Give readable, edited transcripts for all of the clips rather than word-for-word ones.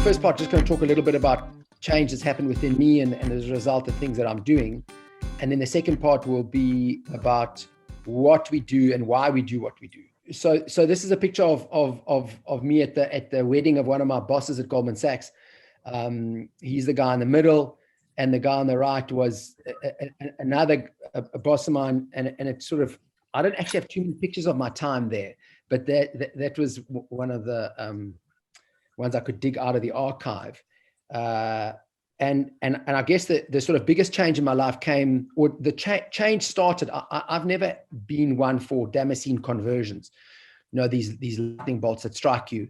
first part, just going to talk a little bit about change that's happened within me and as a result of things that I'm doing. And then the second part will be about what we do and why we do what we do. So this is a picture of me at the wedding of one of my bosses at Goldman Sachs. He's the guy in the middle, and the guy on the right was another boss of mine. And it's sort of, I don't actually have too many pictures of my time there, but that was one of the ones I could dig out of the archive. And I guess the sort of biggest change in my life came, or the change started. I've never been one for Damascene conversions, these lightning bolts that strike you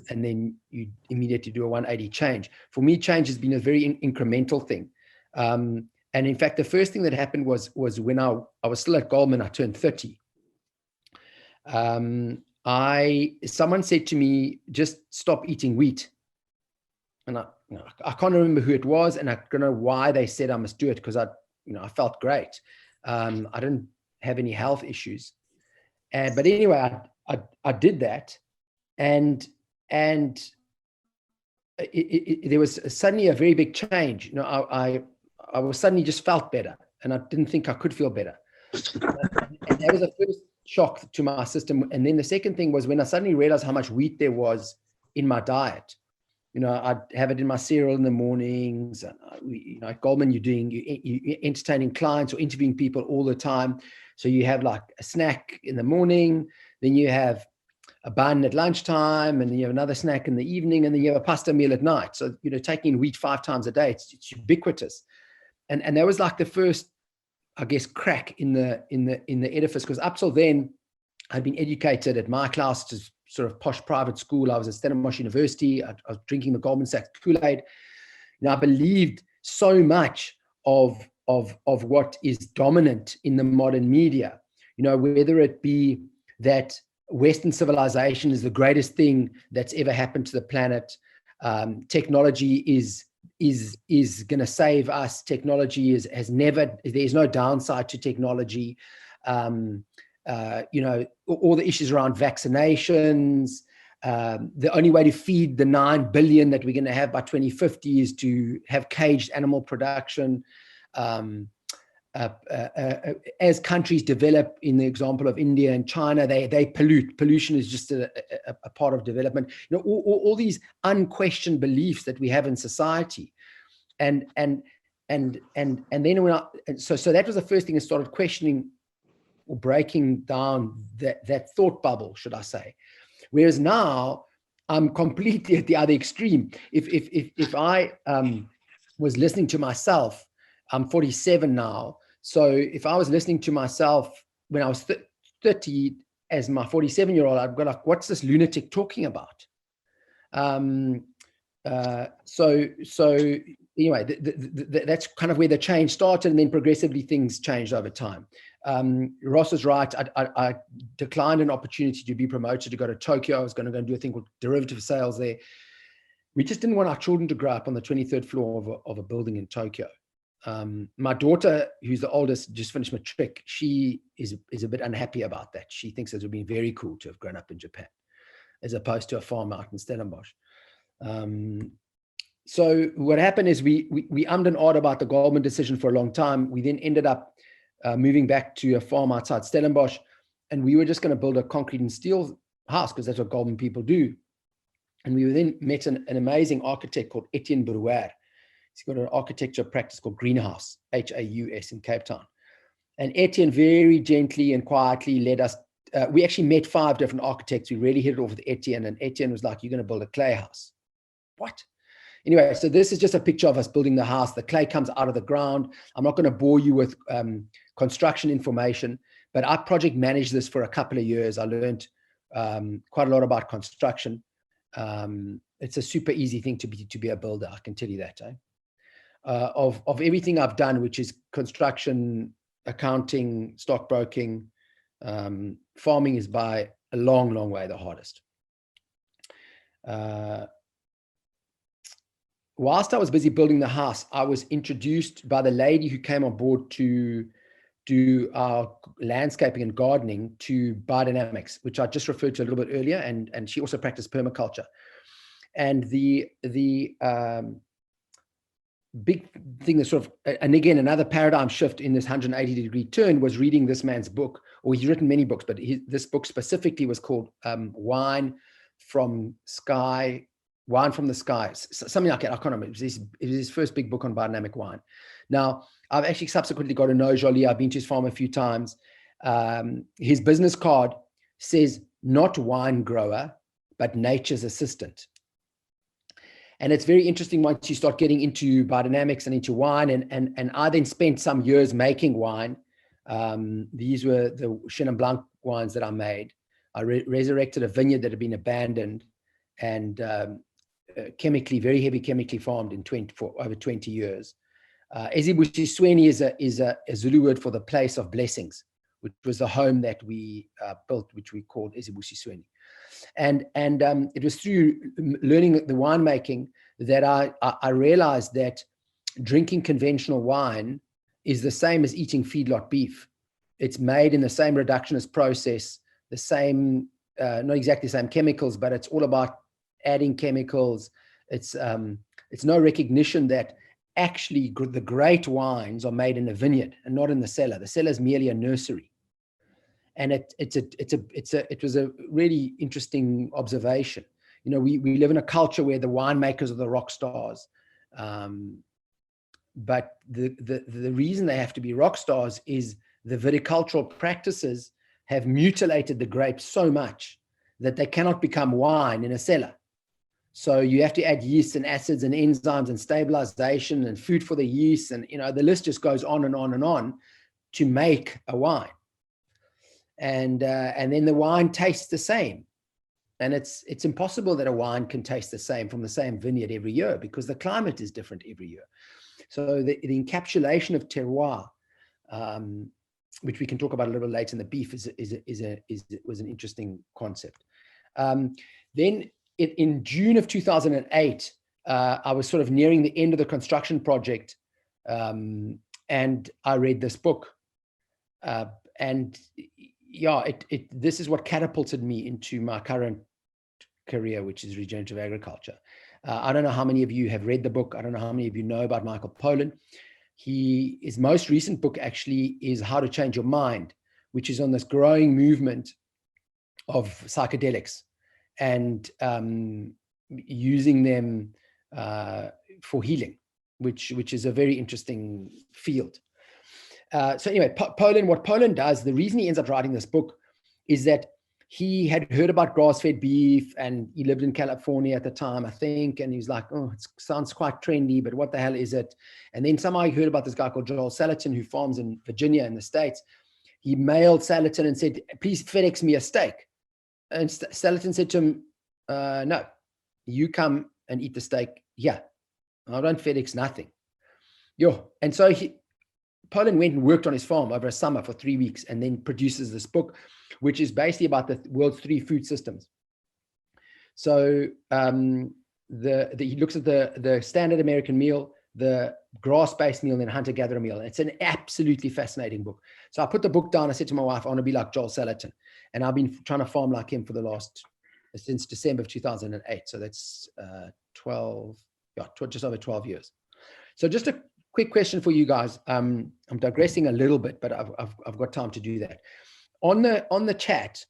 and then you immediately do a 180 change. For me, change has been a very incremental thing. And in fact, the first thing that happened was when I was still at Goldman. I turned 30. Someone said to me, just stop eating wheat. And I can't remember who it was, and I don't know why they said I must do it, because I felt great. I didn't have any health issues, but anyway, I did that, and there was suddenly a very big change. I was suddenly just felt better, and I didn't think I could feel better. And that was the first shock to my system. And then the second thing was when I suddenly realized how much wheat there was in my diet. I'd have it in my cereal in the mornings. At Goldman, you're entertaining clients or interviewing people all the time. So you have like a snack in the morning, then you have a bun at lunchtime, and then you have another snack in the evening, and then you have a pasta meal at night. So, taking in wheat 5 times a day, it's ubiquitous. And that was like the first, I guess, crack in the edifice, because up till then, I'd been educated at my class to sort of posh private school. I was at Stellenbosch University. I was drinking the Goldman Sachs Kool-Aid. I believed so much of what is dominant in the modern media, whether it be that Western civilization is the greatest thing that's ever happened to the planet. Technology is going to save us. Technology has never, there's no downside to technology. All the issues around vaccinations. The only way to feed the 9 billion that we're going to have by 2050 is to have caged animal production. As countries develop, in the example of India and China, they pollute. Pollution is just a part of development. All these unquestioned beliefs that we have in society, and then so that was the first thing I started questioning, or breaking down that thought bubble, should I say. Whereas now I'm completely at the other extreme. If I was listening to myself, I'm 47 now. So if I was listening to myself when I was 30 as my 47-year-old, I'd go like, what's this lunatic talking about? So anyway, that's kind of where the change started, and then progressively things changed over time. Ross is right. I declined an opportunity to be promoted to go to Tokyo. I was going to go and do a thing called derivative sales there. We just didn't want our children to grow up on the 23rd floor of a building in Tokyo. My daughter, who's the oldest, just finished matric. She is a bit unhappy about that. She thinks it would be very cool to have grown up in Japan, as opposed to a farm out in Stellenbosch. So what happened is we ummed and ahed about the Goldman decision for a long time. We then ended up moving back to a farm outside Stellenbosch, and we were just going to build a concrete and steel house, because that's what Goldman people do. And we then met an amazing architect called Etienne Brouwer. He's got an architecture practice called Greenhouse, Haus, in Cape Town. And Etienne very gently and quietly led us. We actually met 5 different architects. We really hit it off with Etienne, and Etienne was like, you're going to build a clay house. What? Anyway, so this is just a picture of us building the house. The clay comes out of the ground. I'm not going to bore you with construction information, but I project managed this for a couple of years. I learned quite a lot about construction. It's a super easy thing to be a builder, I can tell you that. Of everything I've done, which is construction, accounting, stockbroking, farming is by a long, long way the hardest. Whilst I was busy building the house, I was introduced by the lady who came on board to do our landscaping and gardening to biodynamics, which I just referred to a little bit earlier, and she also practiced permaculture. And the big thing that sort of, and again, another paradigm shift in this 180-degree turn was reading this man's book, or he's written many books, but this book specifically was called Wine from the Sky, something like that. I can't remember. It was his first big book on biodynamic wine. Now, I've actually subsequently got to know Jolie. I've been to his farm a few times. His business card says not wine grower, but nature's assistant. And it's very interesting once you start getting into biodynamics and into wine. And I then spent some years making wine. These were the Chenin Blanc wines that I made. I resurrected a vineyard that had been abandoned and very heavy chemically farmed for over 20 years. Ezibusisweni is a Zulu word for the place of blessings, which was the home that we built, which we called Ezibusisweni. And it was through learning the winemaking that I realized that drinking conventional wine is the same as eating feedlot beef. It's made in the same reductionist process, the same, not exactly the same chemicals, but it's all about adding chemicals. It's no recognition that actually the great wines are made in a vineyard and not in the cellar. The cellar is merely a nursery. And it was a really interesting observation. You know, we live in a culture where the winemakers are the rock stars. But the reason they have to be rock stars is the viticultural practices have mutilated the grapes so much that they cannot become wine in a cellar. So you have to add yeast and acids and enzymes and stabilization and food for the yeast. And, you know, the list just goes on and on and on to make a wine. And then the wine tastes the same. And it's impossible that a wine can taste the same from the same vineyard every year because the climate is different every year. So the encapsulation of terroir, which we can talk about a little bit later in the beef, was an interesting concept. Then in June of 2008, I was sort of nearing the end of the construction project, and I read this book. And yeah, this is what catapulted me into my current career, which is regenerative agriculture. I don't know how many of you have read the book. I don't know how many of you know about Michael Pollan. His most recent book actually is How to Change Your Mind, which is on this growing movement of psychedelics and using them for healing, which is a very interesting field. So anyway, what Pollan does, the reason he ends up writing this book is that he had heard about grass-fed beef and he lived in California at the time, I think. And he was like, oh, it sounds quite trendy, but what the hell is it? And then somehow he heard about this guy called Joel Salatin who farms in Virginia in the States. He mailed Salatin and said, please FedEx me a steak. And Salatin said to him, no, you come and eat the steak. Yeah, I don't FedEx nothing. And so Pollan went and worked on his farm over a summer for 3 weeks and then produces this book, which is basically about the world's 3 food systems. So he looks at the standard American meal, the grass-based meal, and then hunter-gatherer meal. It's an absolutely fascinating book. So I put the book down. I said to my wife, I want to be like Joel Salatin. And I've been trying to farm like him since December of 2008. So that's just over 12 years. So just a quick question for you guys. I'm digressing a little bit, but I've got time to do that. On the chat,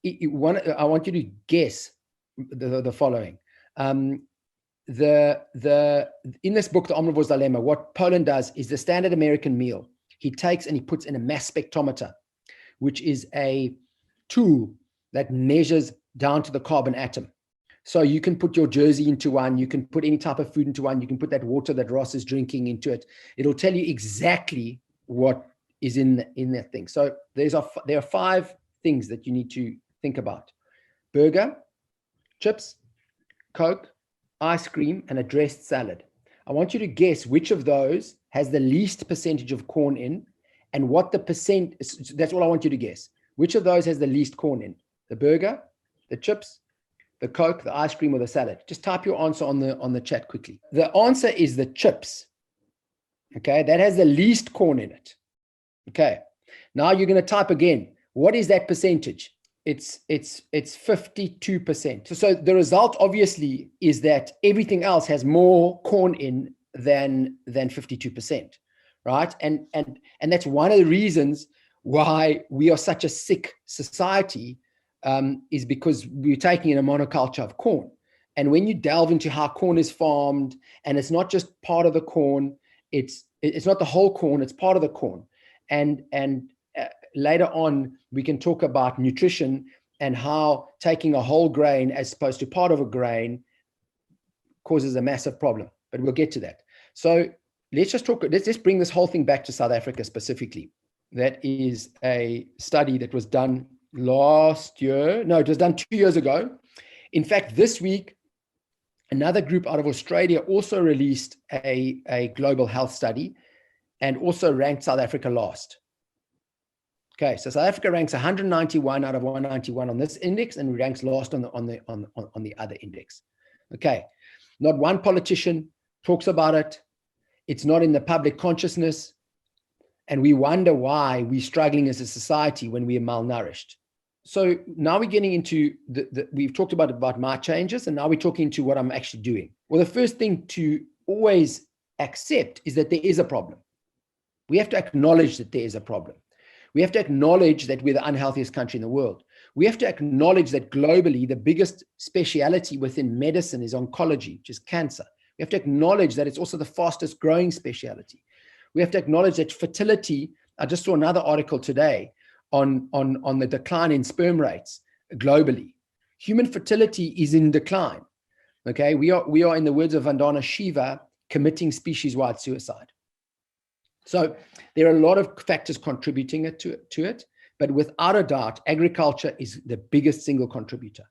I want you to guess the following. In this book, The Omnivore's Dilemma, what Pollan does is the standard American meal. He takes and he puts in a mass spectrometer, which is a tool that measures down to the carbon atom. So you can put your jersey into one, you can put any type of food into one, you can put that water that Ross is drinking into it. It'll tell you exactly what is in that thing. So there are 5 things that you need to think about: burger, chips, Coke, ice cream, and a dressed salad. I want you to guess which of those has the least percentage of corn in, and what the percent. That's all I want you to guess. Which of those has the least corn in? The burger, the chips, the Coke, the ice cream, or the salad? Just type your answer on the chat quickly. The answer is the chips. Okay, that has the least corn in it. Okay, now you're going to type again. What is that percentage? it's 52%. So the result obviously is that everything else has more corn in than 52%, right? And that's one of the reasons why we are such a sick society, is because we're taking in a monoculture of corn. And when you delve into how corn is farmed, and it's not just part of the corn, it's not the whole corn, it's part of the corn. And later on, we can talk about nutrition and how taking a whole grain as opposed to part of a grain causes a massive problem, but we'll get to that. So let's just bring this whole thing back to South Africa specifically. That is a study that was done last year. No, it was done 2 years ago. In fact, this week, another group out of Australia also released a global health study and also ranked South Africa last. Okay, so South Africa ranks 191 out of 191 on this index, and ranks last on the other index. Okay, not one politician talks about it. It's not in the public consciousness, and we wonder why we're struggling as a society when we are malnourished. So now we're getting into we've talked about my changes, and now we're talking to what I'm actually doing. Well, the first thing to always accept is that there is a problem. We have to acknowledge that there is a problem. We have to acknowledge that we're the unhealthiest country in the world. We have to acknowledge that globally, the biggest speciality within medicine is oncology, which is cancer. We have to acknowledge that it's also the fastest growing speciality. We have to acknowledge that fertility, I just saw another article today on the decline in sperm rates globally. Human fertility is in decline. Okay, we are, in the words of Vandana Shiva, committing species-wide suicide. So there are a lot of factors contributing to it, but without a doubt, agriculture is the biggest single contributor,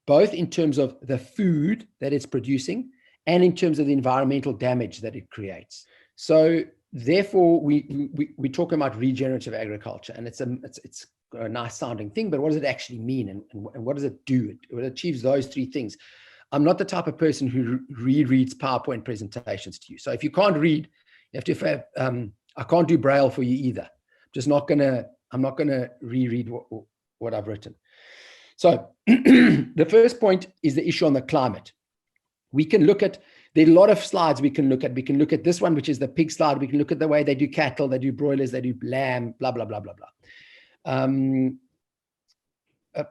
both in terms of the food that it's producing and in terms of the environmental damage that it creates. So therefore, we talk about regenerative agriculture, and it's a nice sounding thing, but what does it actually mean, and what does it do? It achieves those three things. I'm not the type of person who rereads PowerPoint presentations to you. So if you can't read, you have to have, I can't do Braille for you either. I'm not gonna reread what I've written. So the first point is the issue on the climate. We can look at, there are a lot of slides we can look at. We can look at this one, which is the pig slide. We can look at the way they do cattle, they do broilers, they do lamb, blah, blah, blah, blah, blah.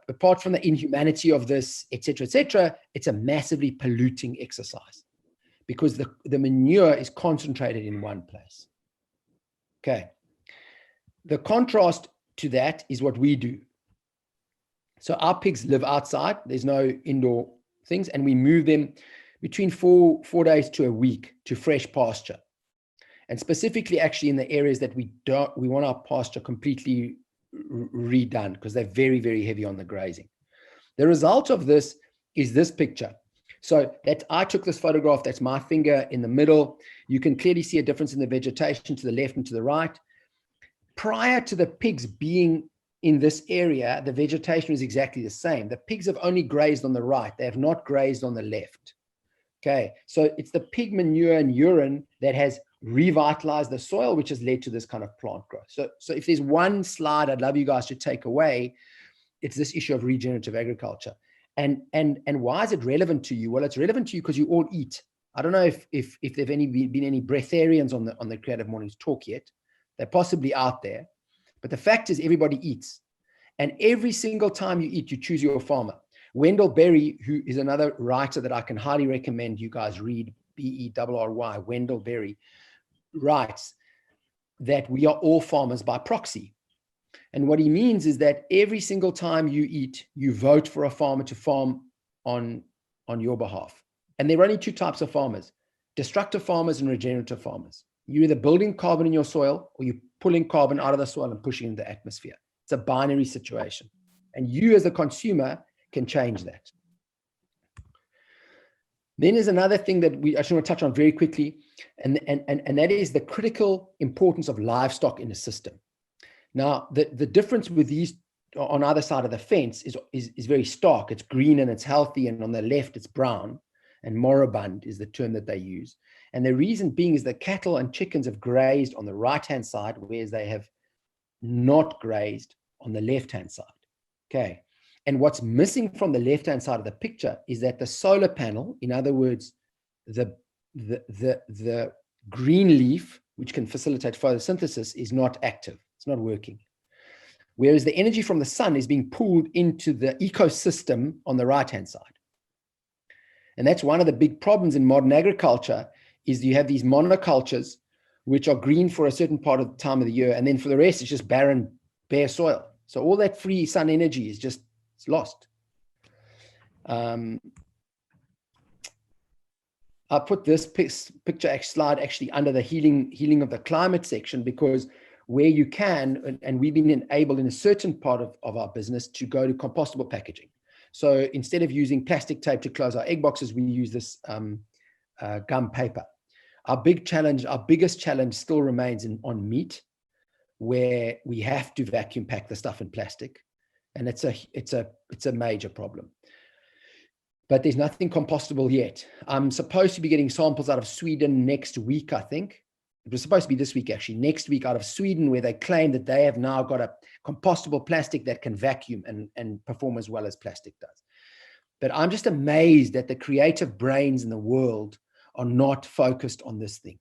Apart from the inhumanity of this, et cetera, it's a massively polluting exercise because the manure is concentrated in one place. Okay. The contrast to that is what we do. So our pigs live outside. There's no indoor things, and we move them between four days to a week to fresh pasture. And specifically actually in the areas that we want our pasture completely redone because they're very, very heavy on the grazing. The result of this is this picture. So that I took this photograph, that's my finger in the middle. You can clearly see a difference in the vegetation to the left and to the right. Prior to the pigs being in this area, the vegetation was exactly the same. The pigs have only grazed on the right. They have not grazed on the left. Okay, so it's the pig manure and urine that has revitalized the soil, which has led to this kind of plant growth. So if there's one slide I'd love you guys to take away, it's this issue of regenerative agriculture. And why is it relevant to you? Well, it's relevant to you because you all eat. I don't know if there've been any breatharians on the Creative Mornings talk yet. They're possibly out there. But the fact is everybody eats. And every single time you eat, you choose your farmer. Wendell Berry, who is another writer that I can highly recommend you guys read, B-E-R-R-Y, Wendell Berry, writes that we are all farmers by proxy. And what he means is that every single time you eat, you vote for a farmer to farm on your behalf. And there are only two types of farmers, destructive farmers and regenerative farmers. You're either building carbon in your soil or you're pulling carbon out of the soil and pushing it into the atmosphere. It's a binary situation. And you as a consumer can change that. Then there's another thing that I just want to touch on very quickly, and that is the critical importance of livestock in the system. Now, the difference with these on either side of the fence is very stark. It's green and it's healthy, and on the left it's brown, and moribund is the term that they use. And the reason being is that cattle and chickens have grazed on the right-hand side, whereas they have not grazed on the left-hand side. Okay. And what's missing from the left-hand side of the picture is that the solar panel, in other words, the green leaf, which can facilitate photosynthesis, is not active. It's not working. Whereas the energy from the sun is being pulled into the ecosystem on the right-hand side. And that's one of the big problems in modern agriculture, is you have these monocultures, which are green for a certain part of the time of the year. And then for the rest, it's just barren, bare soil. So all that free sun energy is just, it's lost. I put this picture slide actually under the healing of the climate section, because where you can, and we've been enabled in a certain part of our business to go to compostable packaging. So instead of using plastic tape to close our egg boxes, we use this gum paper. Our biggest challenge still remains on meat, where we have to vacuum pack the stuff in plastic, and it's a major problem. But there's nothing compostable yet. I'm supposed to be getting samples out of Sweden next week, I think. It was supposed to be this week, actually. Next week out of Sweden, where they claim that they have now got a compostable plastic that can vacuum and perform as well as plastic does. But I'm just amazed that the creative brains in the world are not focused on this thing.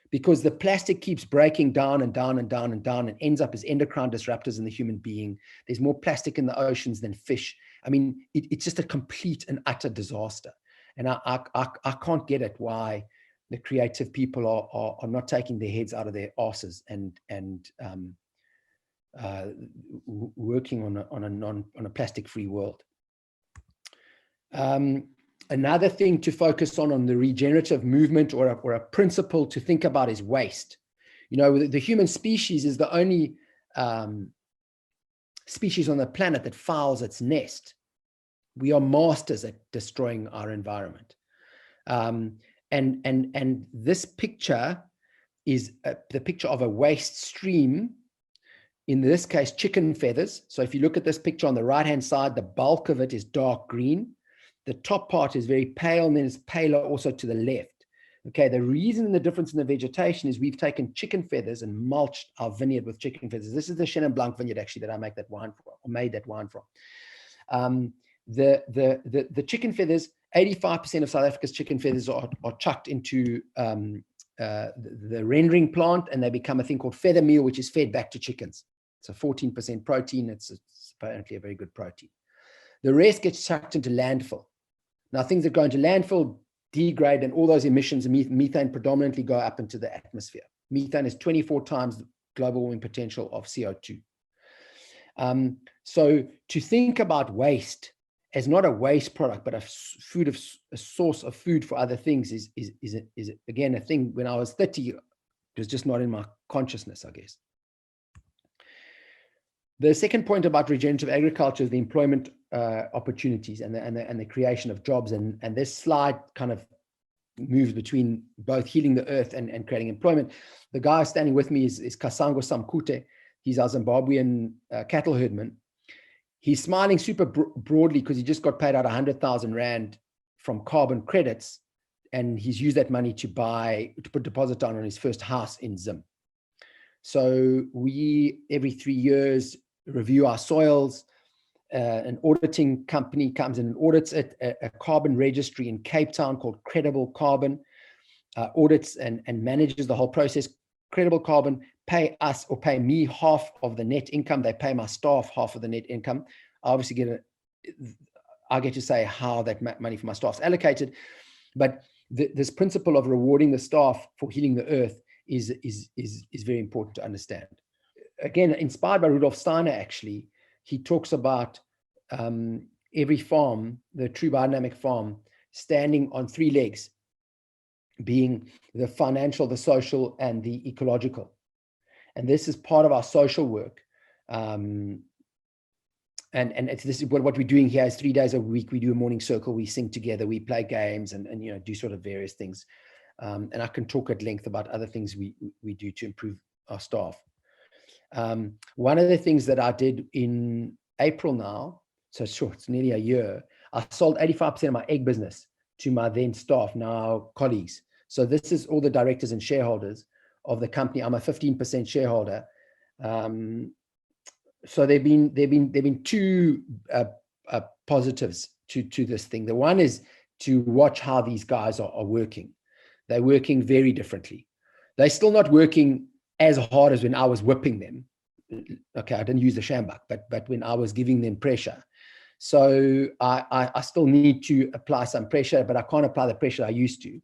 Because the plastic keeps breaking down and down and down and down and ends up as endocrine disruptors in the human being. There's more plastic in the oceans than fish. I mean, it's just a complete and utter disaster. And I can't get it why the creative people are not taking their heads out of their asses and working on a plastic-free world. Another thing to focus on the regenerative movement, or a principle to think about, is waste. You know, the human species is the only species on the planet that fouls its nest. We are masters at destroying our environment. And this picture is the picture of a waste stream, in this case, chicken feathers. So if you look at this picture on the right-hand side, the bulk of it is dark green. The top part is very pale, and then it's paler also to the left. Okay, the reason the difference in the vegetation is we've taken chicken feathers and mulched our vineyard with chicken feathers. This is the Chenin Blanc vineyard, actually, that I make that wine from, or made that wine from. The chicken feathers, 85% of South Africa's chicken feathers are chucked into the rendering plant, and they become a thing called feather meal, which is fed back to chickens. It's a 14% protein. It's apparently a very good protein. The rest gets chucked into landfill. Now, things that go into landfill degrade, and all those emissions, methane predominantly, go up into the atmosphere. Methane is 24 times the global warming potential of CO2. So to think about waste as not a waste product, but a source of food for other things is again a thing. When I was 30, it was just not in my consciousness, I guess. The second point about regenerative agriculture is the employment opportunities and the creation of jobs. And this slide kind of moves between both healing the earth and creating employment. The guy standing with me is Kasango Samkute. He's our Zimbabwean cattle herdman. He's smiling super broadly because he just got paid out 100,000 Rand from carbon credits, and he's used that money to put deposit down on his first house in Zim. So we, every 3 years, review our soils. An auditing company comes in and audits it. A carbon registry in Cape Town called Credible Carbon audits and manages the whole process. Credible Carbon pay us, or pay me, half of the net income. They pay my staff half of the net income. I obviously I get to say how that money for my staff is allocated. But this principle of rewarding the staff for healing the earth is very important to understand. Again, inspired by Rudolf Steiner, actually, he talks about every farm, the true biodynamic farm, standing on 3 legs, being the financial, the social, and the ecological. And this is part of our social work. And this is what we're doing here is 3 days a week. We do a morning circle, we sing together, we play games, and do sort of various things. And I can talk at length about other things we do to improve our staff. One of the things that I did in April now, so sure, it's nearly a year, I sold 85% of my egg business to my then staff, now colleagues. So this is all the directors and shareholders of the company. I'm a 15% shareholder. So there've been two positives to this thing. The one is to watch how these guys are working. They're working very differently. They're still not working as hard as when I was whipping them. Okay, I didn't use the sjambok, but when I was giving them pressure. So I still need to apply some pressure, but I can't apply the pressure I used to.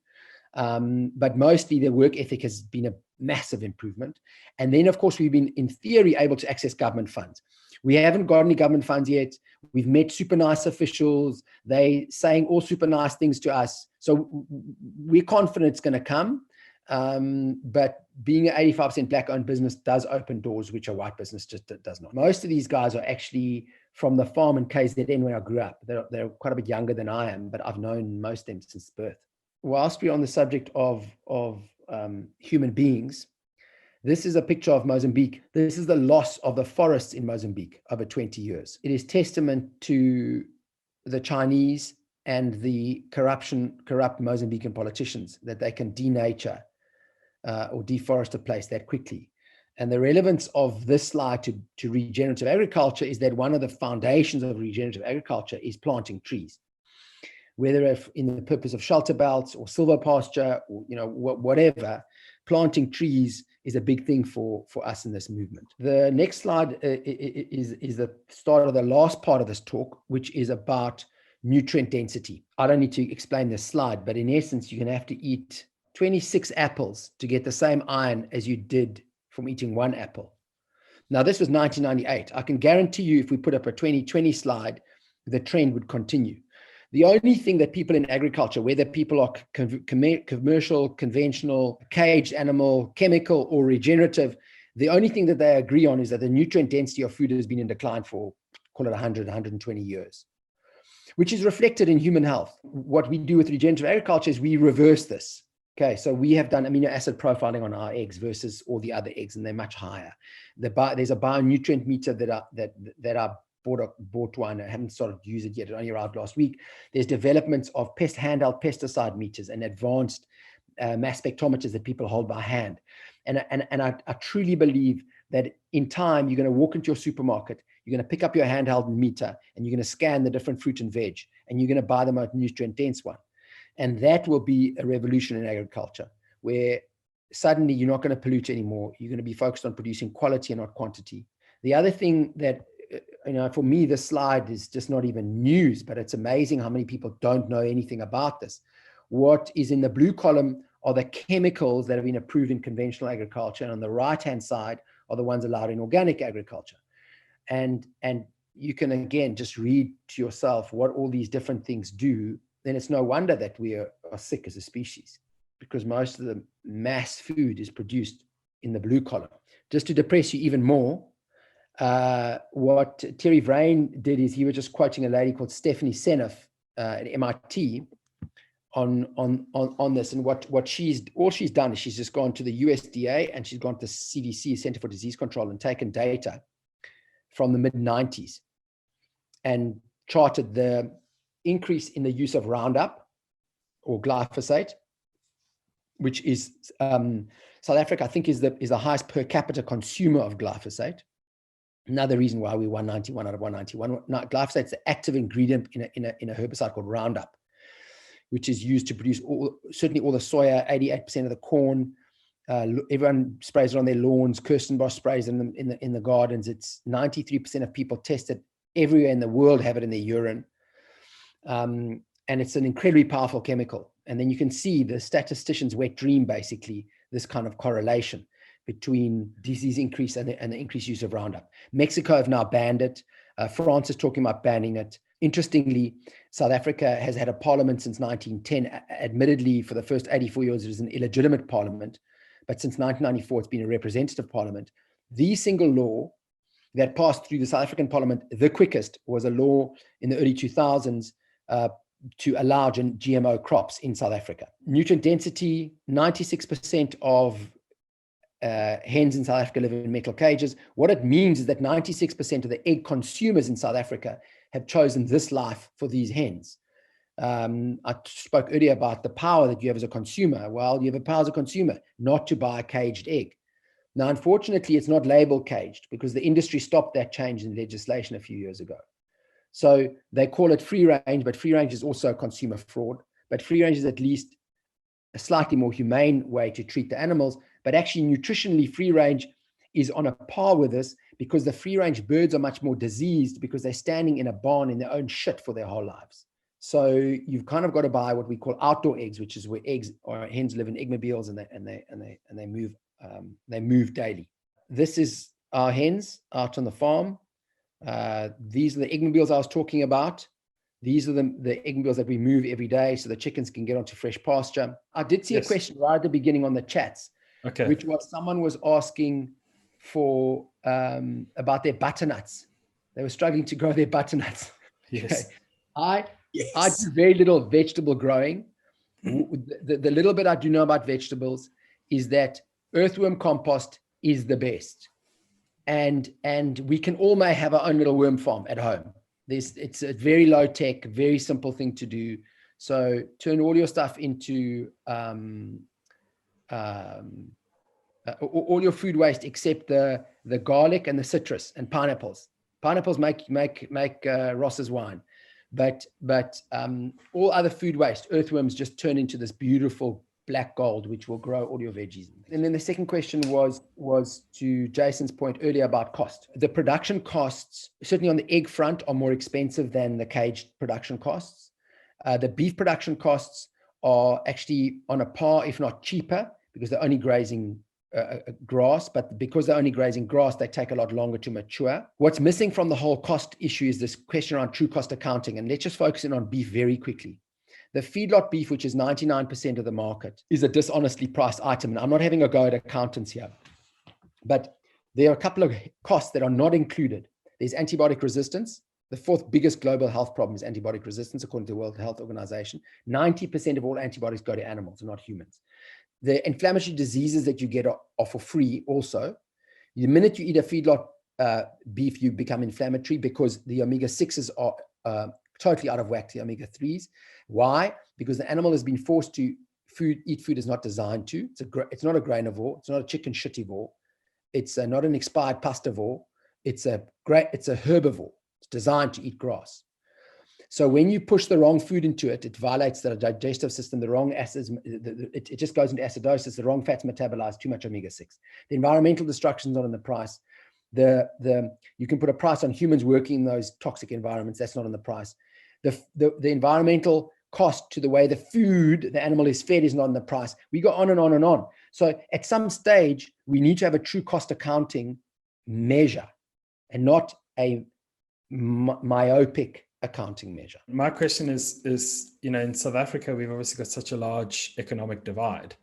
But mostly the work ethic has been a massive improvement. And then, of course, we've been, in theory, able to access government funds. We haven't got any government funds yet. We've met super nice officials. They saying all super nice things to us. So we're confident it's going to come. But being an 85% black-owned business does open doors, which a white business just does not. Most of these guys are actually from the farm in KZN where I grew up. They're quite a bit younger than I am, but I've known most of them since birth. Whilst we're on the subject of human beings, this is a picture of Mozambique. This is the loss of the forests in Mozambique over 20 years. It is testament to the Chinese and the corrupt Mozambican politicians that they can denature or deforest a place that quickly. And the relevance of this slide to regenerative agriculture is that one of the foundations of regenerative agriculture is planting trees. Whether if in the purpose of shelter belts or silvopasture or whatever, planting trees is a big thing for us in this movement. The next slide is the start of the last part of this talk, which is about nutrient density. I don't need to explain this slide, but in essence, you're going to have to eat 26 apples to get the same iron as you did from eating one apple. Now, this was 1998. I can guarantee you if we put up a 2020 slide, the trend would continue. The only thing that people in agriculture, whether people are commercial, conventional, caged animal, chemical, or regenerative, the only thing that they agree on is that the nutrient density of food has been in decline for, call it 100, 120 years, which is reflected in human health. What we do with regenerative agriculture is we reverse this. Okay, so we have done amino acid profiling on our eggs versus all the other eggs, and they're much higher. There's a bionutrient meter that I bought one. I haven't started to use it yet. It only arrived last week. There's developments of handheld pesticide meters and advanced mass spectrometers that people hold by hand. And I truly believe that in time, you're going to walk into your supermarket, you're going to pick up your handheld meter, and you're going to scan the different fruit and veg, and you're going to buy the most nutrient dense one. And that will be a revolution in agriculture, where suddenly you're not going to pollute anymore. You're going to be focused on producing quality and not quantity. The other thing that, for me, this slide is just not even news, but it's amazing how many people don't know anything about this. What is in the blue column are the chemicals that have been approved in conventional agriculture, and on the right-hand side are the ones allowed in organic agriculture. And you can, again, just read to yourself what all these different things do. Then it's no wonder that we are sick as a species, because most of the mass food is produced in the blue column. Just to depress you even more, what Terry Vrain did is he was just quoting a lady called Stephanie Seneff at MIT on this, and what she's done is she's just gone to the USDA and she's gone to CDC, Center for Disease Control, and taken data from the mid-90s and charted the increase in the use of Roundup or glyphosate, which is South Africa, I think, is the highest per capita consumer of glyphosate. Another reason why we 191 out of 191. Now, glyphosate is the active ingredient in a herbicide called Roundup, which is used to produce certainly all the soya, 88% of the corn. Everyone sprays it on their lawns. Kirsten Bosch sprays it in the gardens. It's 93% of people tested everywhere in the world have it in their urine. And it's an incredibly powerful chemical. And then you can see the statistician's wet dream, basically, this kind of correlation between disease increase and the increased use of Roundup. Mexico have now banned it. France is talking about banning it. Interestingly, South Africa has had a parliament since 1910. Admittedly, for the first 84 years, it was an illegitimate parliament. But since 1994, it's been a representative parliament. The single law that passed through the South African parliament the quickest was a law in the early 2000s to allow GMO crops in South Africa. Nutrient density, 96% of hens in South Africa live in metal cages. What it means is that 96% of the egg consumers in South Africa have chosen this life for these hens. I spoke earlier about the power that you have as a consumer. Well, you have a power as a consumer not to buy a caged egg. Now, unfortunately, it's not label caged because the industry stopped that change in legislation a few years ago. So they call it free range, but free range is also consumer fraud. But free range is at least a slightly more humane way to treat the animals. But actually, nutritionally, free range is on a par with this because the free range birds are much more diseased because they're standing in a barn in their own shit for their whole lives. So you've kind of got to buy what we call outdoor eggs, which is where eggs or hens live in eggmobiles and they move daily. This is our hens out on the farm. These are the eggmobiles I was talking about. These are the eggmobiles that we move every day so the chickens can get onto fresh pasture. I did see a question right at the beginning on the chats, which was someone was asking for about their butternuts. They were struggling to grow their butternuts. Yes. I do very little vegetable growing. The little bit I do know about vegetables is that earthworm compost is the best. And we can all may have our own little worm farm at home. It's a very low tech, very simple thing to do. So turn all your stuff into all your food waste except the garlic and the citrus and pineapples. Pineapples make Ross's wine, but all other food waste, earthworms, just turn into this beautiful black gold, which will grow all your veggies. And then the second question was to Jason's point earlier about cost. The production costs, certainly on the egg front, are more expensive than the caged production costs. The beef production costs are actually on a par, if not cheaper, because they're only grazing grass, but because they're only grazing grass, they take a lot longer to mature. What's missing from the whole cost issue is this question around true cost accounting. And let's just focus in on beef very quickly. The feedlot beef, which is 99% of the market, is a dishonestly priced item. And I'm not having a go at accountants here, but there are a couple of costs that are not included. There's antibiotic resistance. The fourth biggest global health problem is antibiotic resistance, according to the World Health Organization. 90% of all antibiotics go to animals, not humans. The inflammatory diseases that you get are for free also. The minute you eat a feedlot beef, you become inflammatory because the omega-6s are totally out of whack, the omega-3s. Why? Because the animal has been forced to eat food it's not designed to. It's not a grainivore. It's not a chicken shitivore. It's not an expired pastivore. It's a herbivore. It's designed to eat grass. So when you push the wrong food into it, it violates the digestive system, the wrong acids, it just goes into acidosis, the wrong fats metabolized, too much omega-6. The environmental destruction is not in the price. You can put a price on humans working in those toxic environments. That's not in the price. The environmental cost to the way the animal is fed is not in the price. We go on and on and on. So at some stage, we need to have a true cost accounting measure and not a myopic accounting measure. My question is, in South Africa, we've obviously got such a large economic divide.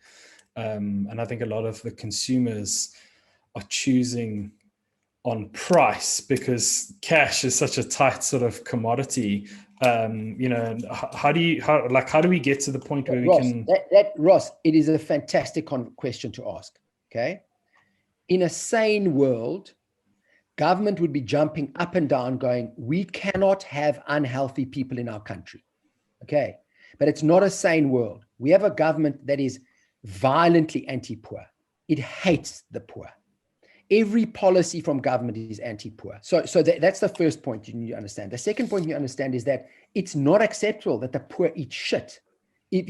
And I think a lot of the consumers are choosing on price because cash is such a tight sort of commodity. How do we get to the point where Ross, we can... Ross, it is a fantastic question to ask, okay? In a sane world, government would be jumping up and down going, we cannot have unhealthy people in our country, okay? But it's not a sane world. We have a government that is violently anti-poor. It hates the poor. Every policy from government is anti-poor. So that's the first point you need to understand. The second point you understand is that it's not acceptable that the poor eat shit. If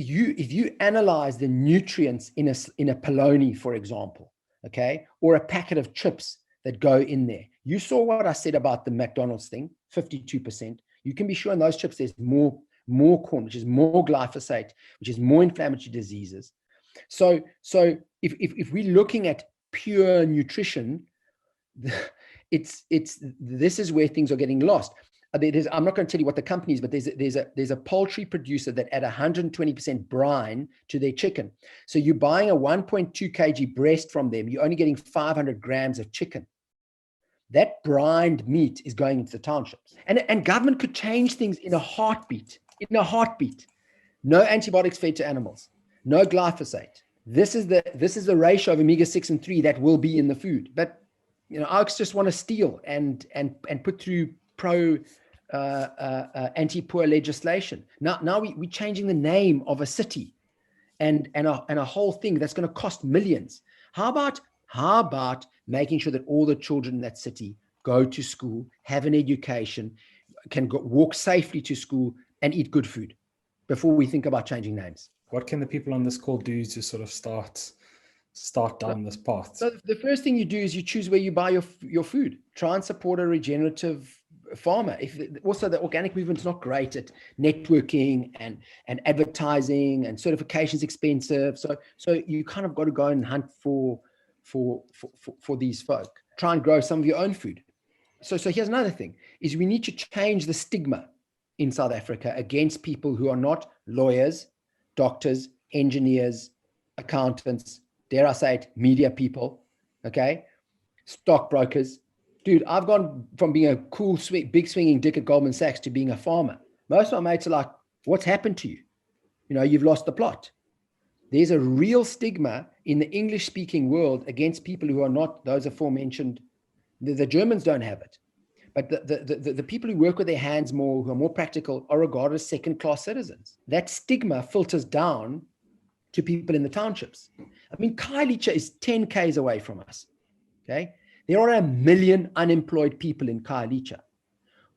you analyze the nutrients in a polony, for example, okay, or a packet of chips that go in there. You saw what I said about the McDonald's thing, 52%. You can be sure in those chips there's more corn, which is more glyphosate, which is more inflammatory diseases. So if we're looking at pure nutrition, this is where things are getting lost. I'm not going to tell you what the company is, but there's a poultry producer that add 120% brine to their chicken. So you're buying a 1.2 kg breast from them. You're only getting 500 grams of chicken. That brined meat is going into the townships. And government could change things in a heartbeat. No antibiotics fed to animals. No glyphosate. This is the ratio of omega-6 and 3 that will be in the food. But oaks just want to steal and put through anti-poor legislation. Now we're changing the name of a city and a whole thing that's going to cost millions. How about How about making sure that all the children in that city go to school, have an education, can walk safely to school and eat good food before we think about changing names? What can the people on this call do to sort of start down this path? So the first thing you do is you choose where you buy your food. Try and support a regenerative farmer. Also, the organic movement's not great at networking and advertising, and certification's expensive. So you kind of got to go and hunt for these folk. Try and grow some of your own food. So here's another thing, is we need to change the stigma in South Africa against people who are not lawyers, doctors, engineers, accountants, dare I say it, media people, okay? Stockbrokers. Dude, I've gone from being a cool, big swinging dick at Goldman Sachs to being a farmer. Most of my mates are like, what's happened to you? You've lost the plot. There's a real stigma in the English-speaking world against people who are not those aforementioned. The Germans don't have it. But the people who work with their hands more, who are more practical, are regarded as second-class citizens. That stigma filters down to people in the townships. I mean, Khayelitsha is 10 Ks away from us, okay? There are 1 million unemployed people in Khayelitsha.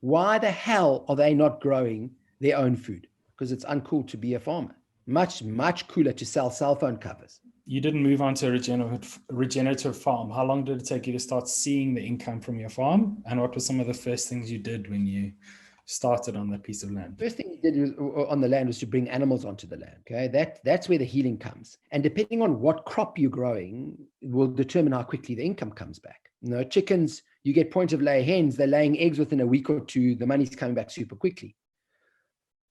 Why the hell are they not growing their own food? Because it's uncool to be a farmer. Much, much cooler to sell cell phone covers. You didn't move on to a regenerative farm. How long did it take you to start seeing the income from your farm? And what were some of the first things you did when you started on that piece of land? First thing you did on the land was to bring animals onto the land. Okay, that's where the healing comes. And depending on what crop you're growing will determine how quickly the income comes back. Chickens, you get point of lay hens, they're laying eggs within a week or two, the money's coming back super quickly.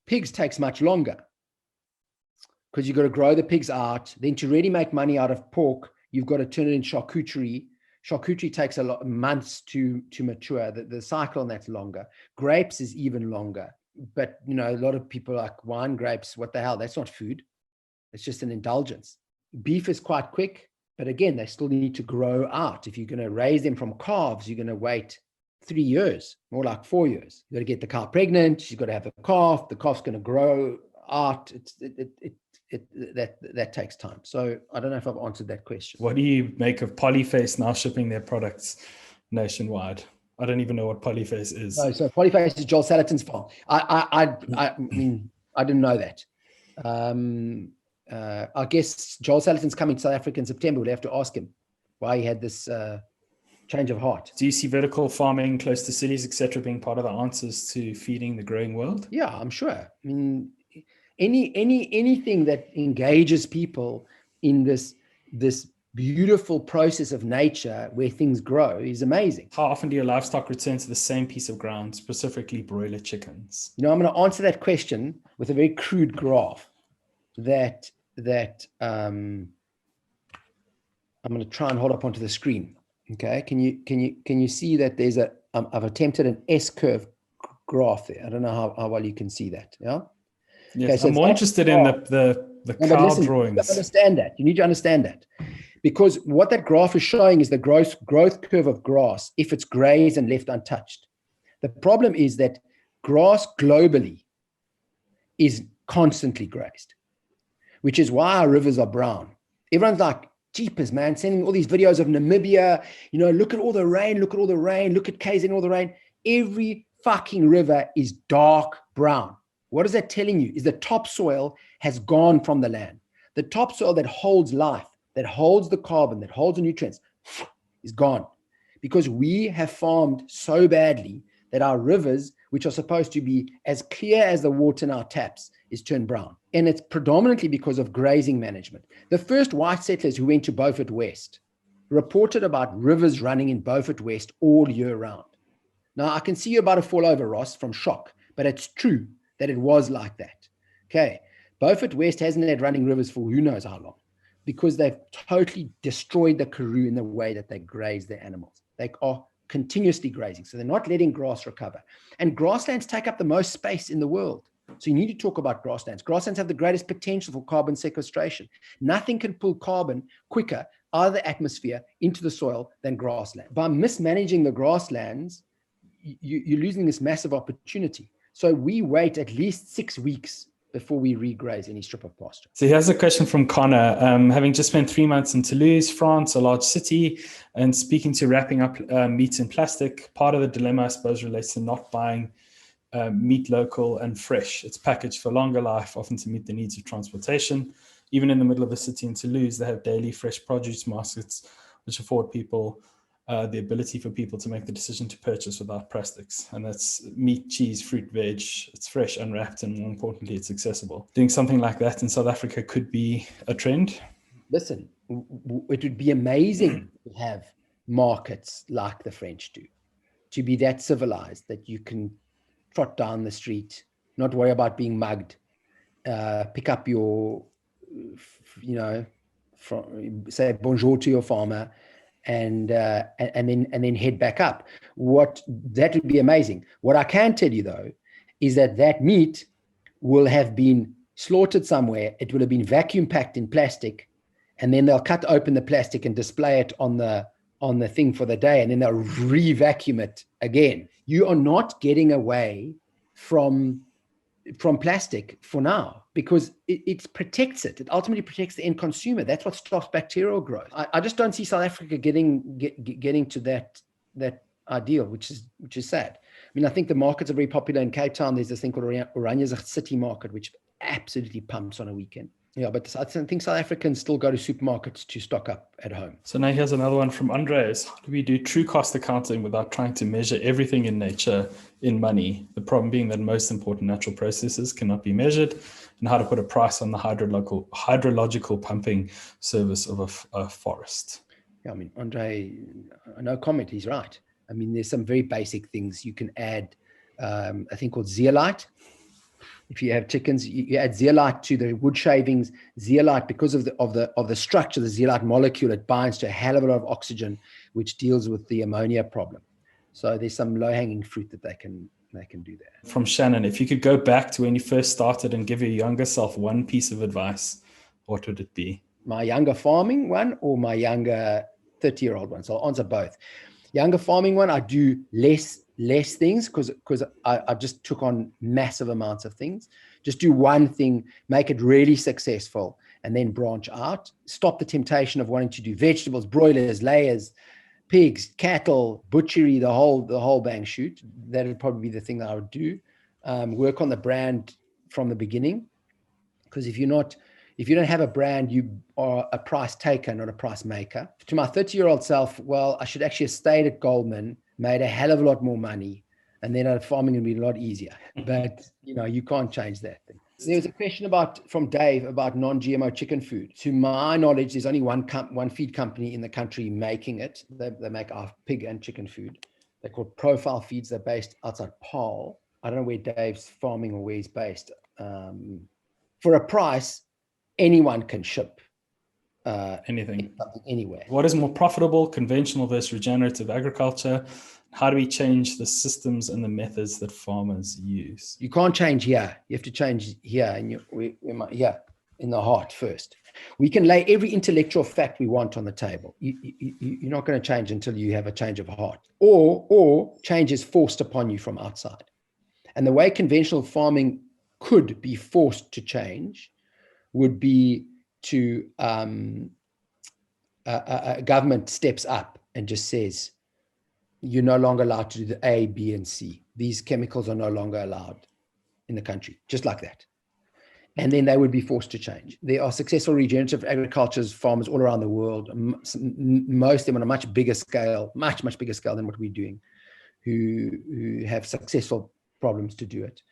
Pigs takes much longer, because you've got to grow the pigs out. Then to really make money out of pork, you've got to turn it in charcuterie. Charcuterie takes a lot months to mature. The cycle on that's longer. Grapes is even longer. But a lot of people are like, wine, grapes, what the hell? That's not food. It's just an indulgence. Beef is quite quick, but again, they still need to grow out. If you're going to raise them from calves, you're going to wait 3 years, more like 4 years. You've got to get the cow pregnant. She's got to have a calf. The calf's going to grow out. That takes time. So I don't know if I've answered that question. What do you make of Polyface now shipping their products nationwide? I don't even know what Polyface is. No, so Polyface is Joel Salatin's farm. I mean, I didn't know that. I guess Joel Salatin's coming to South Africa in September. We'll have to ask him why he had this change of heart. Do you see vertical farming close to cities, etc., being part of the answers to feeding the growing world? Yeah, I'm sure. I mean, anything that engages people in this beautiful process of nature where things grow is amazing. How often do your livestock return to the same piece of ground, specifically broiler chickens? I'm going to answer that question with a very crude graph that I'm going to try and hold up onto the screen. Okay, can you see that there's I've attempted an S-curve graph there. I don't know how well you can see that. Yeah. Yes, okay, so I'm more interested in the cow drawings. You need to understand that. Because what that graph is showing is the growth curve of grass if it's grazed and left untouched. The problem is that grass globally is constantly grazed, which is why our rivers are brown. Everyone's like, jeepers, man, sending all these videos of Namibia, look at all the rain, look at KZN, all the rain. Every fucking river is dark brown. What is that telling you? Is the topsoil has gone from the land. The topsoil that holds life, that holds the carbon, that holds the nutrients, is gone. Because we have farmed so badly that our rivers, which are supposed to be as clear as the water in our taps, is turned brown. And it's predominantly because of grazing management. The first white settlers who went to Beaufort West reported about rivers running in Beaufort West all year round. Now, I can see you're about to fall over, Ross, from shock, but it's true that it was like that. Okay. Beaufort West hasn't had running rivers for who knows how long, because they've totally destroyed the karoo in the way that they graze their animals. They are continuously grazing. So they're not letting grass recover. And grasslands take up the most space in the world. So you need to talk about grasslands. Grasslands have the greatest potential for carbon sequestration. Nothing can pull carbon quicker out of the atmosphere into the soil than grassland. By mismanaging the grasslands, you're losing this massive opportunity. So we wait at least 6 weeks before we regraze any strip of pasture. So here's a question from Connor. Having just spent 3 months in Toulouse, France, a large city, and speaking to wrapping up meats in plastic, part of the dilemma, I suppose, relates to not buying meat local and fresh. It's packaged for longer life, often to meet the needs of transportation. Even in the middle of the city in Toulouse, they have daily fresh produce markets, which afford people the ability for people to make the decision to purchase without plastics. And that's meat, cheese, fruit, veg. It's fresh, unwrapped, and more importantly, it's accessible. Doing something like that in South Africa could be a trend. Listen, it would be amazing to have markets like the French do, to be that civilized that you can trot down the street, not worry about being mugged, pick up your, say bonjour to your farmer, and then head back up. That would be amazing. What I can tell you though is that meat will have been slaughtered somewhere. It will have been vacuum packed in plastic, and then they'll cut open the plastic and display it on the thing for the day, and then they'll re-vacuum it again. You are not getting away from plastic for now, because it protects it. It ultimately protects the end consumer. That's what stops bacterial growth. I just don't see South Africa getting to that ideal, which is sad. I mean, I think the markets are very popular in Cape Town. There's this thing called Oranje's City Market, which absolutely pumps on a weekend. Yeah, but I think South Africans still go to supermarkets to stock up at home. So now here's another one from Andres. How do we do true cost accounting without trying to measure everything in nature in money? The problem being that most important natural processes cannot be measured, and how to put a price on the hydrological pumping service of a forest. Yeah, I mean, Andre, no comment, he's right. I mean, there's some very basic things you can add, a thing called zeolite. If you have chickens, you add zeolite to the wood shavings. Zeolite, because of the structure, the zeolite molecule, it binds to a hell of a lot of oxygen, which deals with the ammonia problem. So there's some low-hanging fruit that they can do there. From Shannon, if you could go back to when you first started and give your younger self one piece of advice, what would it be? My younger farming one or my younger 30-year-old one? So I'll answer both. Younger farming one, I do less things because I just took on massive amounts of things. Just do one thing, make it really successful, and then branch out. Stop the temptation of wanting to do vegetables, broilers, layers, pigs, cattle, butchery, the whole bang shoot. That would probably be the thing that I would do. Work on the brand from the beginning, because if you don't have a brand, you are a price taker, not a price maker. To my 30-year-old self, well, I should actually have stayed at Goldman, made a hell of a lot more money, and then farming would be a lot easier. But you can't change that thing. There was a question from Dave about non-GMO chicken food. To my knowledge, there's only one feed company in the country making it. They make our pig and chicken food. They're called Profile Feeds. They're based outside Paarl. I don't know where Dave's farming or where he's based. For a price, anyone can ship anything anywhere. What is more profitable, conventional versus regenerative agriculture? How do we change the systems and the methods that farmers use? You can't change here. You have to change here in the heart first. We can lay every intellectual fact we want on the table. You're not going to change until you have a change of heart, or change is forced upon you from outside. And the way conventional farming could be forced to change would be to a government steps up and just says, you're no longer allowed to do the A, B, and C. These chemicals are no longer allowed in the country, just like that. And then they would be forced to change. There are successful regenerative agriculture farmers all around the world, most of them on a much bigger scale, much bigger scale than what we're doing, who have successful problems to do it.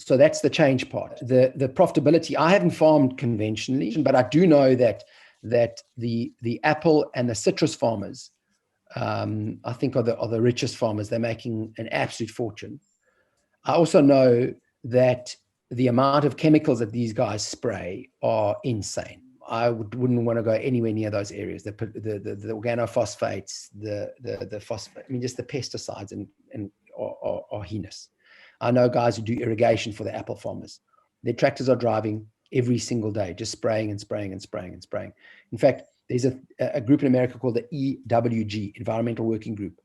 So that's the change part. The profitability, I haven't farmed conventionally, but I do know that the apple and the citrus farmers, I think are the richest farmers. They're making an absolute fortune. I also know that the amount of chemicals that these guys spray are insane. I wouldn't want to go anywhere near those areas. The organophosphates, the phosphate, I mean, just the pesticides and are heinous. I know guys who do irrigation for the apple farmers. Their tractors are driving every single day, just spraying and spraying and spraying and spraying. In fact, there's a group in America called the EWG, Environmental Working Group.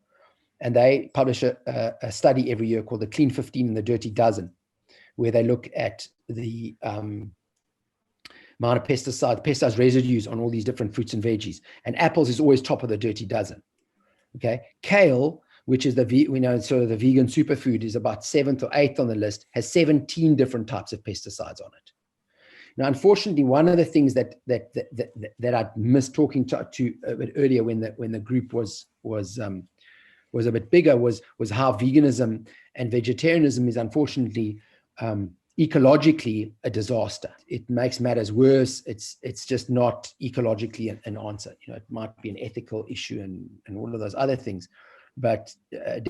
And they publish a study every year called the Clean 15 and the Dirty Dozen, where they look at the amount of pesticide residues on all these different fruits and veggies. And apples is always top of the dirty dozen. Okay, kale, which is sort of the vegan superfood, is about 7th or 8th on the list, has 17 different types of pesticides on it. Now, unfortunately, one of the things that I missed talking to a bit earlier when the group was a bit bigger was how veganism and vegetarianism is unfortunately ecologically a disaster. It makes matters worse. It's just not ecologically an answer. It might be an ethical issue and all of those other things. But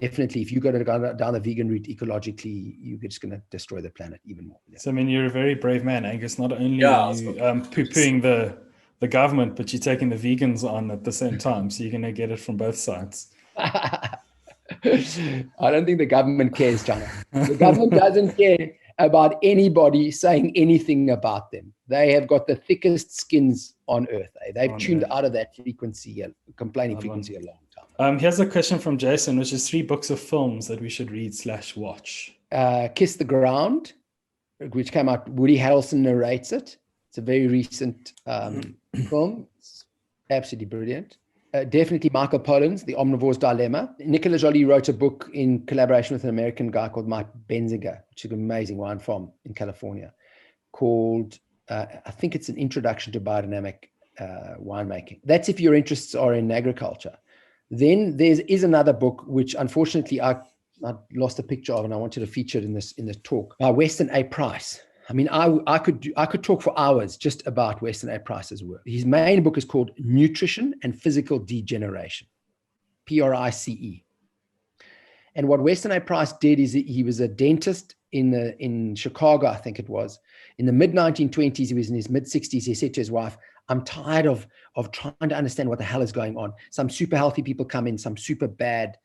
definitely, if you go down the vegan route ecologically, you're just going to destroy the planet even more. Yeah. So, I mean, you're a very brave man, Angus. Not only are you poo-pooing the government, but you're taking the vegans on at the same time. So you're going to get it from both sides. I don't think the government cares, China. The government doesn't care about anybody saying anything about them. They have got the thickest skins on earth. They've tuned out of that frequency, complaining frequency, a long time. Here's a question from Jason, which is 3 books of films that we should read / watch. Kiss the Ground, which came out. Woody Harrelson narrates it. It's a very recent film. It's absolutely brilliant. Definitely Michael Pollan's The Omnivore's Dilemma. Nicola Jolie wrote a book in collaboration with an American guy called Mike Benziger, which is an amazing wine farm in California, called, I think it's an introduction to biodynamic winemaking. That's if your interests are in agriculture. Then there is another book, which unfortunately I lost a picture of, and I wanted to feature it in this talk, by Weston A. Price. I mean, I could talk for hours just about Weston A. Price's work. His main book is called Nutrition and Physical Degeneration, PRICE. And what Weston A. Price did is he was a dentist in Chicago, I think it was. In the mid-1920s, he was in his mid-60s. He said to his wife, I'm tired of trying to understand what the hell is going on. Some super healthy people come in, some super bad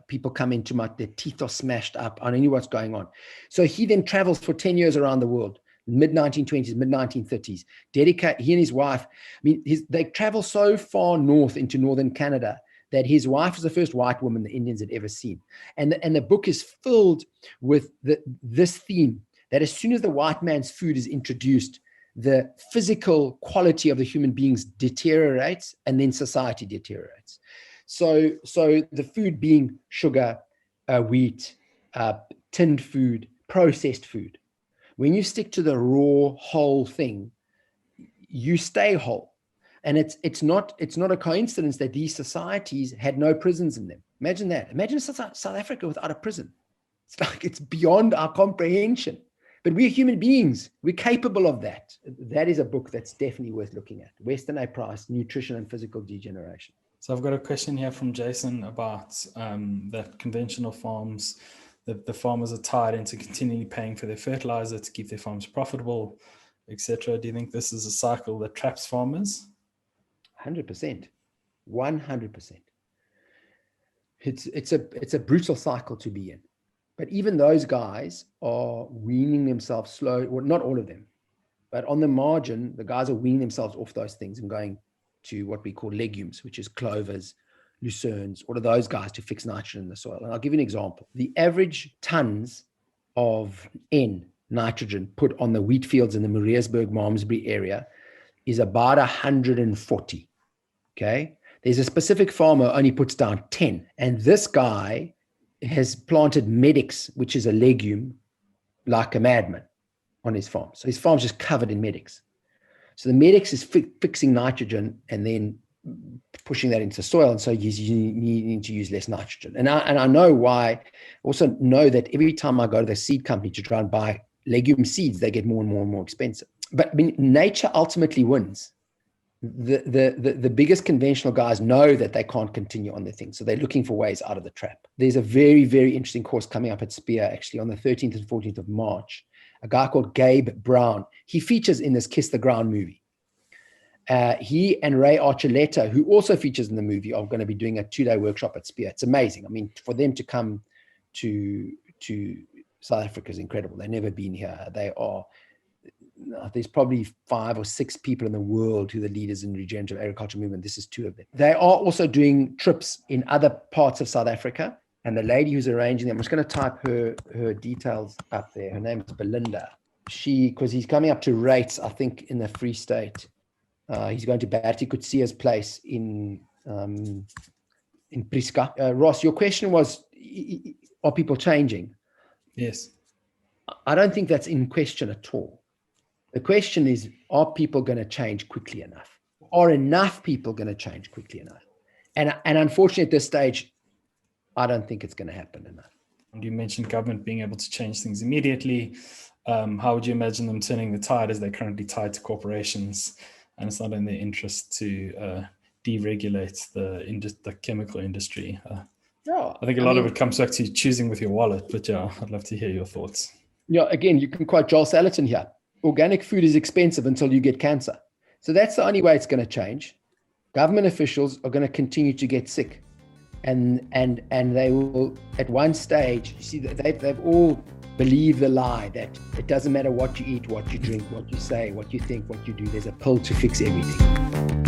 people come into their teeth are smashed up. I don't know what's going on. So he then travels for 10 years around the world, mid-1920s, mid-1930s. He and his wife, they travel so far north into northern Canada that his wife was the first white woman the Indians had ever seen. And the book is filled with this theme, that as soon as the white man's food is introduced, the physical quality of the human beings deteriorates, and then society deteriorates. So the food being sugar, wheat, tinned food, processed food. When you stick to the raw, whole thing, you stay whole. And it's not a coincidence that these societies had no prisons in them. Imagine that. Imagine South Africa without a prison. It's beyond our comprehension. But we're human beings. We're capable of that. That is a book that's definitely worth looking at. Weston A. Price, Nutrition and Physical Degeneration. So I've got a question here from Jason about that conventional farms, the farmers are tied into continually paying for their fertilizer to keep their farms profitable, etc. Do you think this is a cycle that traps farmers? 100%. 100%. It's a brutal cycle to be in. But even those guys are weaning themselves slowly, well, not all of them, but on the margin, the guys are weaning themselves off those things and going to what we call legumes, which is clovers, lucernes, all of those guys to fix nitrogen in the soil. And I'll give you an example. The average tons of nitrogen put on the wheat fields in the Mariatsburg, Malmesbury area is about 140. Okay. There's a specific farmer who only puts down 10. And this guy has planted medics, which is a legume, like a madman on his farm. So his farm's just covered in medics. So the medics is fixing nitrogen and then pushing that into the soil. And so he's needing to use less nitrogen. And I know why. Also know that every time I go to the seed company to try and buy legume seeds, they get more and more and more expensive. But nature ultimately wins. The biggest conventional guys know that they can't continue on their thing. So they're looking for ways out of the trap. There's a very, very interesting course coming up at Spear, actually, on the 13th and 14th of March. A guy called Gabe Brown. He features in this Kiss the Ground movie. He and Ray Archuleta, who also features in the movie, are going to be doing a 2-day workshop at Spear. It's amazing. I mean, for them to come to South Africa is incredible. They've never been here. There's probably 5 or 6 people in the world who are the leaders in the regenerative agriculture movement. This is 2 of them. They are also doing trips in other parts of South Africa And the lady who's arranging them, I'm just going to type her details up there. Her name's Belinda. Because he's coming up to rates, I think, in the Free State. He's going to Bertie Kutsia's place in Priska. Ross, your question was, are people changing? Yes. I don't think that's in question at all. The question is, are people going to change quickly enough? Are enough people going to change quickly enough? And unfortunately, at this stage, I don't think it's going to happen enough. You mentioned government being able to change things immediately. How would you imagine them turning the tide as they're currently tied to corporations, and it's not in their interest to deregulate the chemical industry? I think a lot of it comes back to choosing with your wallet, but yeah, I'd love to hear your thoughts. Yeah, again, you can quote Joel Salatin here. Organic food is expensive until you get cancer. So that's the only way it's going to change. Government officials are going to continue to get sick. And they will, at one stage, you see, they've all believed the lie that it doesn't matter what you eat, what you drink, what you say, what you think, what you do. There's a pill to fix everything.